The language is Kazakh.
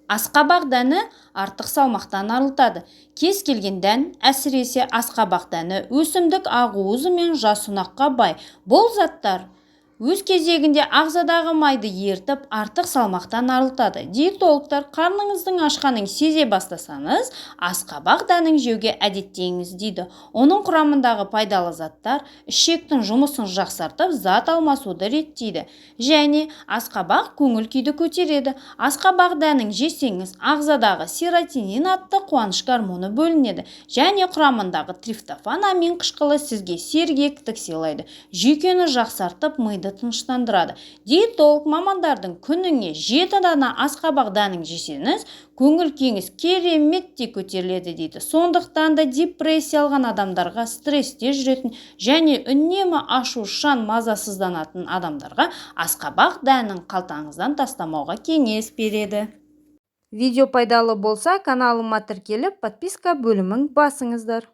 Асқабақ дәні артық салмақтан арылтады. Кез келген дән, әсіресе асқабақ дәні өсімдік ақуызы мен жасұнаққа бай. Бұл заттар өз кезегінде ағзадағы майды ертіп, артық салмақтан арылтады. Диетологтар қарныңыздың ашқанын сезе бастасаңыз, асқабақ дәнін жеуге әдеттеңіз дейді. Оның құрамындағы пайдалы заттар ішектің жұмысын жақсартып, зат алмасуды реттейді. Және асқабақ көңіл күйді көтереді. Асқабақ дәнін жесеңіз, ағзадағы серотонин атты қуаныш гормоны бөлінеді. Және құрамындағы триптофан амин қышқылы сізге сергектік сыйлайды. Жүйкені жақсартып, миды тыныштандырады. Диетолог мамандардың күніне 7 дана асқабақ дәнін жесеңіз, көңіл күйіңіз кереметте көтеріледі дейді. Сондықтан да депрессия алған адамдарға, стрессте жүретін және үнемі ашушаң, мазасызданатын адамдарға асқабақ дәнін қалтаңыздан тастамауға кеңес береді. Видео пайдалы болса, каналыма тіркеліп, подписка бөлімін басыңыздар.